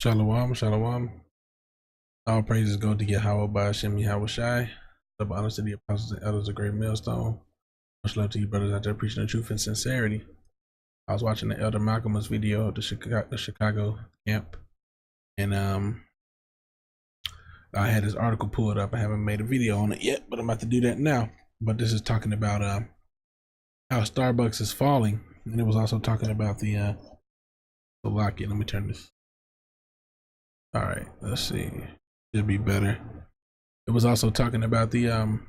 Shalom, shalom. All praises go to Yahweh by Hashem Yahweh Shai. Double honors to the apostles and elders of Great Millstone. Much love to you brothers out there preaching the truth and sincerity. I was watching the Elder Malcolm's video of the Chicago camp, and I had this article pulled up. I haven't made a video on it yet, but I'm about to do that now. But this is talking about how Starbucks is falling, and it was also talking about the Slovakia. Let me turn this. All right, let's see. Should be better. It was also talking about the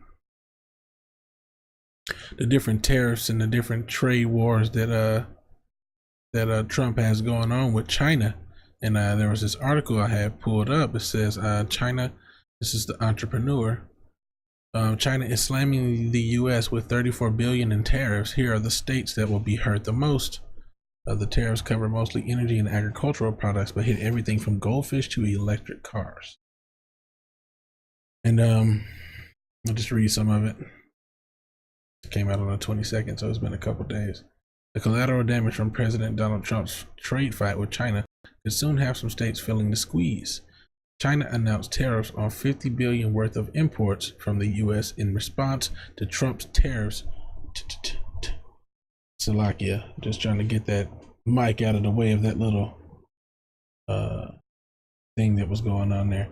different tariffs and the different trade wars that Trump has going on with China. And there was this article I had pulled up. It says China. This is the entrepreneur. China is slamming the U.S. with 34 billion in tariffs. Here are the states that will be hurt the most. The tariffs cover mostly energy and agricultural products, but hit everything from goldfish to electric cars. And I'll just read some of it. It came out on the 22nd, so it's been a couple days. The collateral damage from President Donald Trump's trade fight with China could soon have some states feeling the squeeze. China announced tariffs on 50 billion worth of imports from the U.S. in response to Trump's tariffs. Slovakia, just trying to get that mic out of the way of that little thing that was going on there.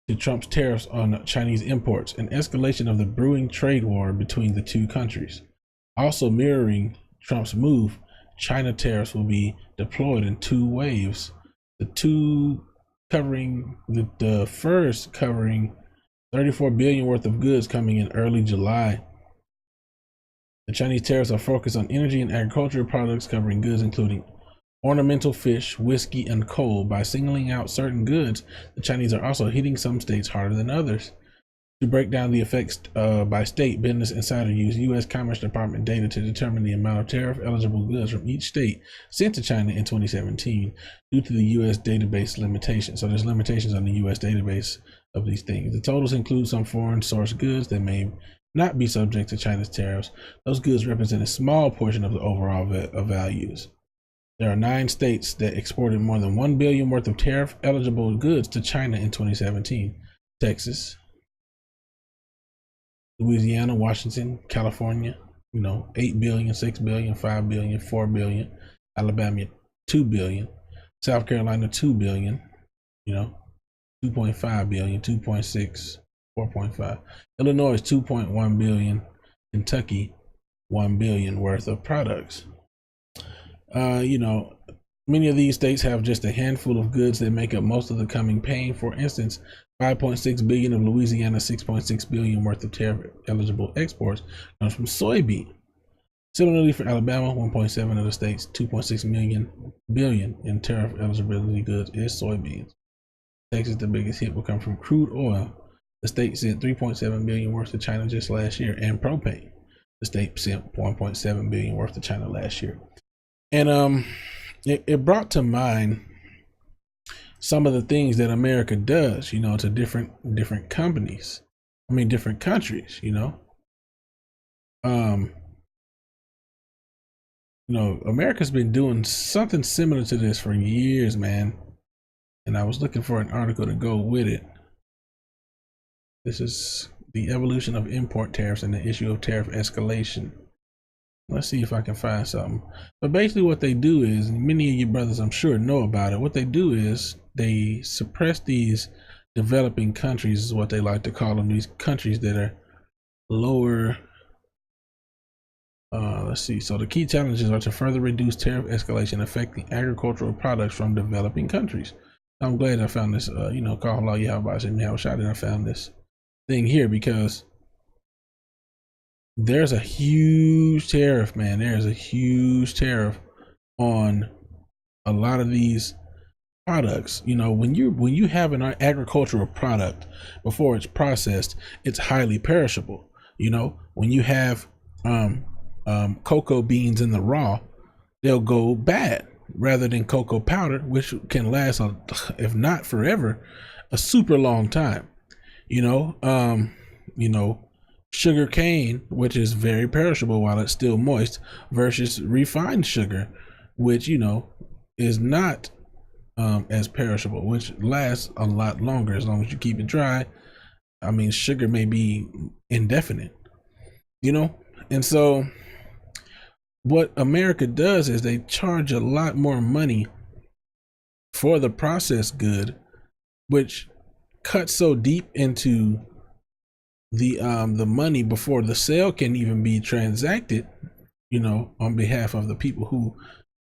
To Trump's tariffs on Chinese imports, an escalation of the brewing trade war between the two countries. Also mirroring Trump's move, China tariffs will be deployed in two waves. The first covering 34 billion worth of goods coming in early July. The Chinese tariffs are focused on energy and agricultural products covering goods including ornamental fish, whiskey, and coal. By singling out certain goods, the Chinese are also hitting some states harder than others. To break down the effects by state, Business Insider used U.S. Commerce Department data to determine the amount of tariff-eligible goods from each state sent to China in 2017 due to the U.S. database limitations. So there's limitations on the U.S. database of these things. The totals include some foreign-sourced goods that may not be subject to China's tariffs. Those goods represent a small portion of the overall values. There are 9 states that exported more than 1 billion worth of tariff-eligible goods to China in 2017. Texas, Louisiana, Washington, California, 8 billion, 6 billion, 5 billion, 4 billion. Alabama, 2 billion. South Carolina, 2 billion, 2.5 billion, 2.6, 4.5. Illinois, 2.1 billion. Kentucky, 1 billion worth of products. Many of these states have just a handful of goods that make up most of the coming pain. For instance, 5.6 billion of Louisiana, 6.6 billion worth of tariff-eligible exports comes from soybean. Similarly, for Alabama, 1.7 of the state's 2.6 billion in tariff eligibility goods is soybeans. Texas, the biggest hit will come from crude oil. The state sent 3.7 billion worth to China just last year, and propane. The state sent 1.7 billion worth to China last year. And it brought to mind some of the things that America does, to different companies. Different countries, America's been doing something similar to this for years, man. And I was looking for an article to go with it. This is the evolution of import tariffs and the issue of tariff escalation. Let's see if I can find something. But basically what they do is, and many of you brothers I'm sure know about it, what they do is they suppress these developing countries, is what they like to call them, these countries that are lower. Let's see. So the key challenges are to further reduce tariff escalation affecting agricultural products from developing countries. I'm glad I found this, call Allah Yahweh and I found this thing here, because there's a huge tariff, man. There's a huge tariff on a lot of these products. When you have an agricultural product before it's processed, it's highly perishable. When you have cocoa beans in the raw, they'll go bad, rather than cocoa powder, which can last, if not forever, a super long time. Sugar cane, which is very perishable while it's still moist, versus refined sugar, which is not as perishable, which lasts a lot longer as long as you keep it dry. I mean, sugar may be indefinite, you know? And so what America does is they charge a lot more money for the processed good, which cuts so deep into the money before the sale can even be transacted, on behalf of the people who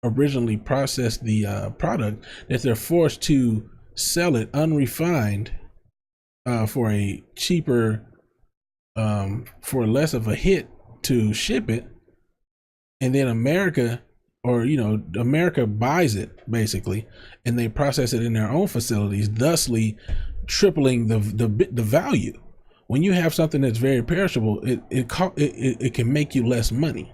originally processed the product, that they're forced to sell it unrefined for a cheaper, for less of a hit to ship it. And then America buys it basically, and they process it in their own facilities, thusly tripling the value. When you have something that's very perishable, it can make you less money.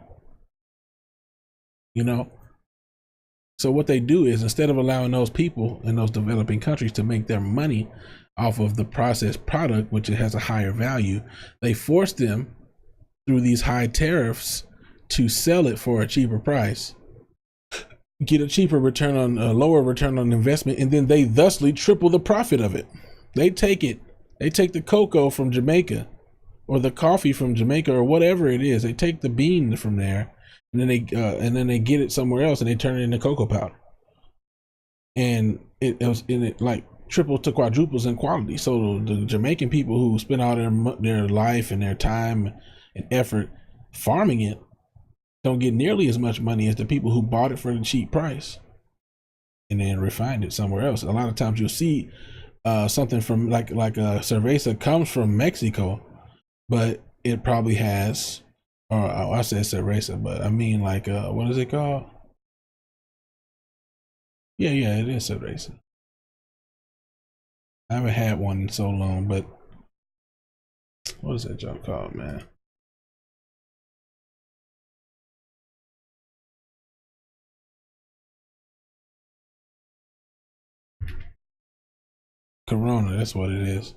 So what they do is, instead of allowing those people in those developing countries to make their money off of the processed product, which it has a higher value, they force them through these high tariffs to sell it for a cheaper price, get a lower return on investment, and then they thusly triple the profit of it. They take the cocoa from Jamaica, or the coffee from Jamaica, or whatever it is. They take the bean from there, and then they get it somewhere else, and they turn it into cocoa powder, and it like triples to quadruples in quality. So the Jamaican people who spend all their life and their time and effort farming it don't get nearly as much money as the people who bought it for the cheap price and then refined it somewhere else. A lot of times you'll see something from like a cerveza comes from Mexico, but it probably has, or I said cerveza, but I mean like what is it called? Yeah, it is cerveza. I haven't had one in so long, but what is that junk called, man? Corona, that's what it is.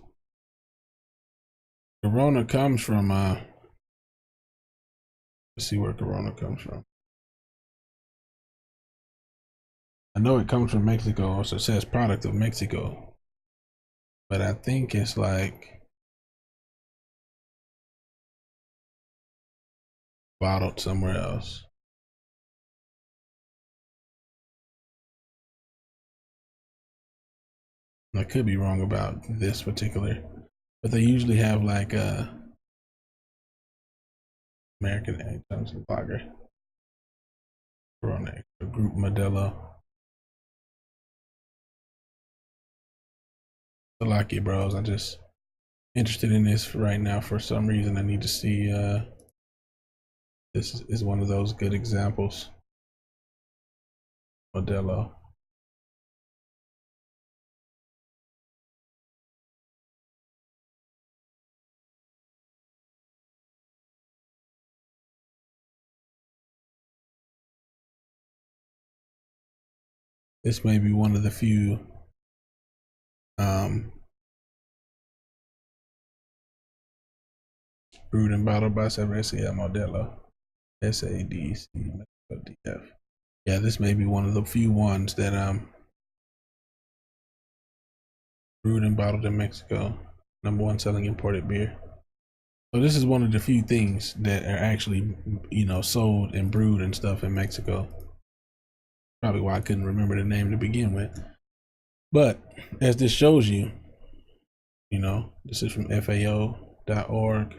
Corona comes from let's see where Corona comes from. I know it comes from Mexico, so it says product of Mexico, but I think it's like bottled somewhere else. I could be wrong about this particular, but they usually have like American Johnson Lager, Corona, Group Modelo. I like it, bros. I just interested in this right now for some reason. I need to see. This is one of those good examples. Modelo. This may be one of the few brewed and bottled by Cervecería Modelo, SADCF. Yeah, this may be one of the few ones that brewed and bottled in Mexico. #1 selling imported beer. So this is one of the few things that are actually, sold and brewed and stuff in Mexico. Probably why I couldn't remember the name to begin with. But as this shows you, this is from FAO.org,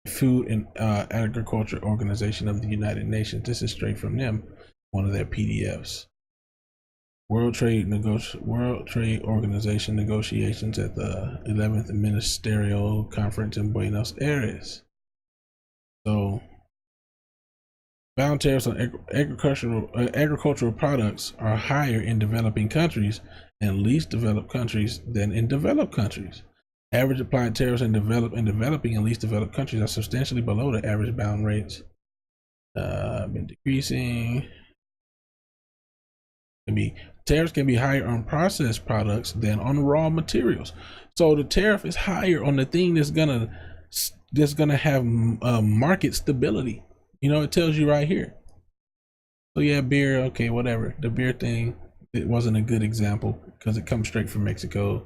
Food and Agriculture Organization of the United Nations. This is straight from them, one of their PDFs. World Trade Organization negotiations at the 11th Ministerial Conference in Buenos Aires. So, bound tariffs on agricultural products are higher in developing countries and least developed countries than in developed countries. Average applied tariffs in developing and least developed countries are substantially below the average bound rates. Been decreasing. Tariffs can be higher on processed products than on raw materials. So the tariff is higher on the thing that's gonna have market stability. It tells you right here. So yeah, beer, okay, whatever. The beer thing, it wasn't a good example because it comes straight from Mexico.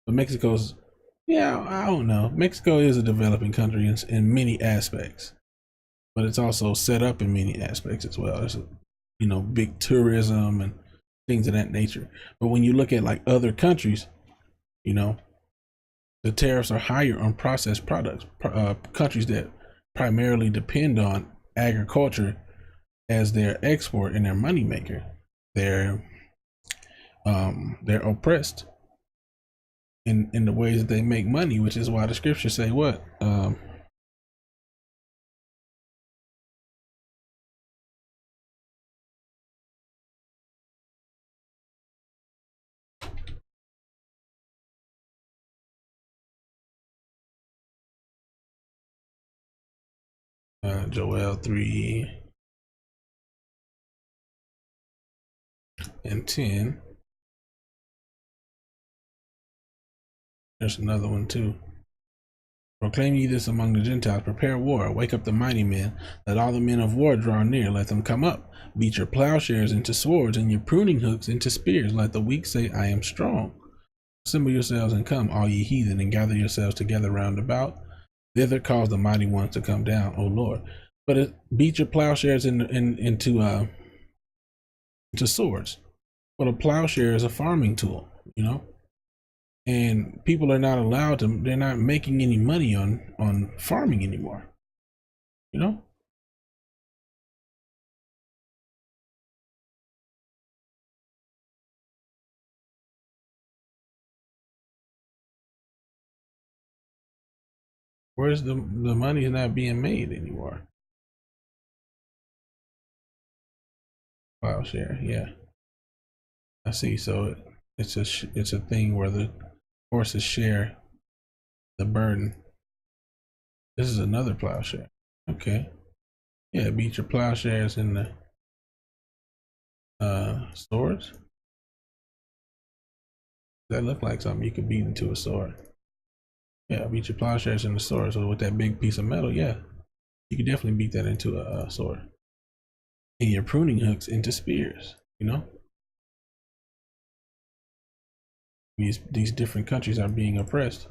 But Mexico's, yeah, I don't know. Mexico is a developing country in many aspects, but it's also set up in many aspects as well. There's, big tourism and things of that nature. But when you look at like other countries, you know, the tariffs are higher on processed products. Countries that primarily depend on agriculture as their export and their moneymaker, they're oppressed in the ways that they make money, which is why the scriptures say what? Joel 3:10. There's another one too. Proclaim ye this among the Gentiles, prepare war, wake up the mighty men, let all the men of war draw near, let them come up, beat your plowshares into swords and your pruning hooks into spears, let the weak say, I am strong. Assemble yourselves and come, all ye heathen, and gather yourselves together round about. Thither cause the mighty ones to come down, O Lord. But beat your plowshares into swords. But a plowshare is a farming tool, and people are not allowed to. They're not making any money on farming anymore, Where's the money is not being made anymore? Plowshare, yeah, I see. So it's a thing where the horses share the burden. This is another plowshare. Okay, yeah, beat your plowshares in the swords. That look like something you could beat into a sword. Yeah, beat your plowshares in the sword. So with that big piece of metal, yeah, you could definitely beat that into a sword. And your pruning hooks into spears. These different countries are being oppressed,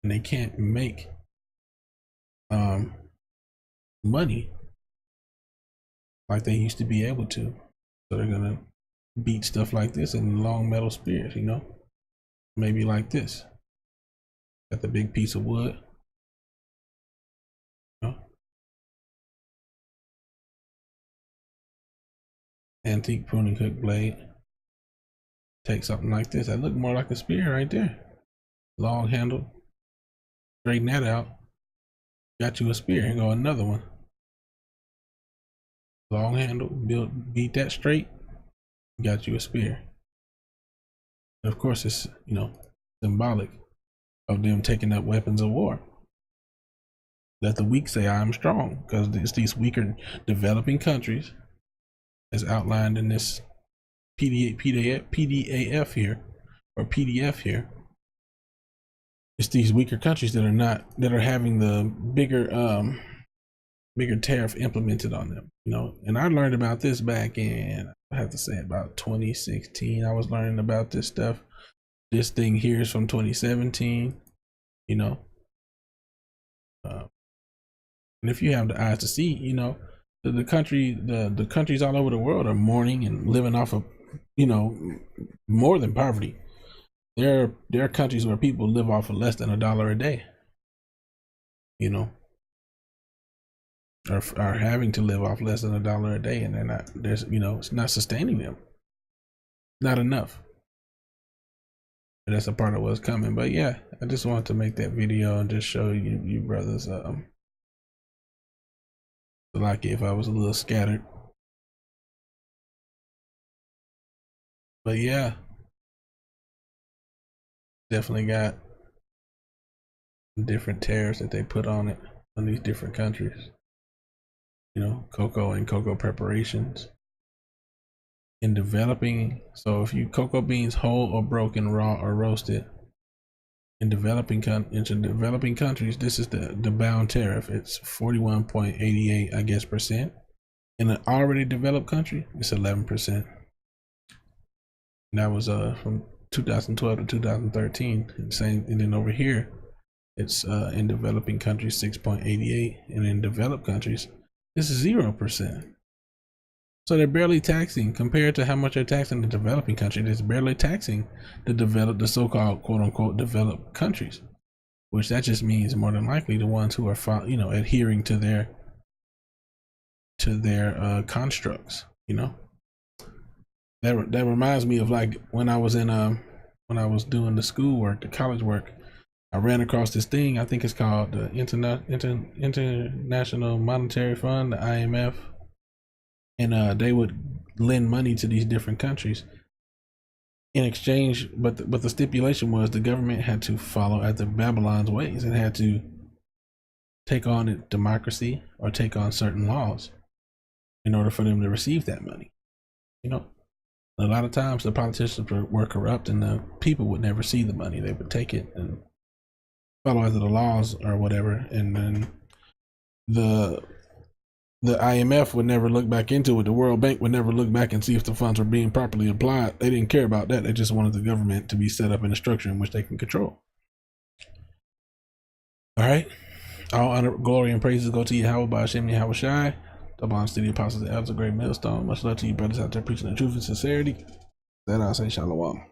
and they can't make money like they used to be able to. So they're gonna beat stuff like this in long metal spears. Maybe like this. Got the big piece of wood. Antique pruning hook blade. Take something like this. That look more like a spear right there. Long handle. Straighten that out. Got you a spear. Here go another one. Long handle. Beat that straight. Got you a spear. And of course, it's symbolic of them taking up weapons of war. Let the weak say I am strong, because it's these weaker developing countries, as outlined in this PDAF here, or PDF here. It's these weaker countries that are having the bigger tariff implemented on them. And I learned about this back in, I have to say, about 2016. I was learning about this stuff. This thing here is from 2017. And if you have the eyes to see, the countries all over the world are mourning and living off of, more than poverty. There are countries where people live off of less than $1 a day. Are having to live off less than $1 a day, and they're not. It's not sustaining them. Not enough. And that's a part of what's coming. But yeah, I just wanted to make that video and just show you brothers. Like if I was a little scattered. But yeah, definitely got different tariffs that they put on it on these different countries. Cocoa and cocoa preparations. In developing, so if you cocoa beans whole or broken, raw or roasted, in developing countries, this is the bound tariff. It's 41.88, I guess, percent. In an already developed country, it's 11%. And that was from 2012 to 2013. And then over here, it's in developing countries 6.88, and in developed countries, it's 0%. So they're barely taxing compared to how much they're taxing the developing country. It's barely taxing the so-called quote unquote developed countries, which that just means more than likely the ones who are adhering to their constructs. That reminds me of like when I was doing the schoolwork, the college work. I ran across this thing. I think it's called the International Monetary Fund, the IMF. And they would lend money to these different countries in exchange, but the stipulation was the government had to follow after Babylon's ways and had to take on democracy or take on certain laws in order for them to receive that money. A lot of times the politicians were corrupt and the people would never see the money. They would take it and follow after the laws or whatever, and then the IMF would never look back into it. The World Bank would never look back and see if the funds were being properly applied. They didn't care about that. They just wanted the government to be set up in a structure in which they can control. All right. All honor, glory, and praises go to Yahweh by Hashem Yahweh Shai. Double honor to the apostles and elders, a great millstone. Much love to you brothers out there preaching the truth and sincerity. That I say shalom.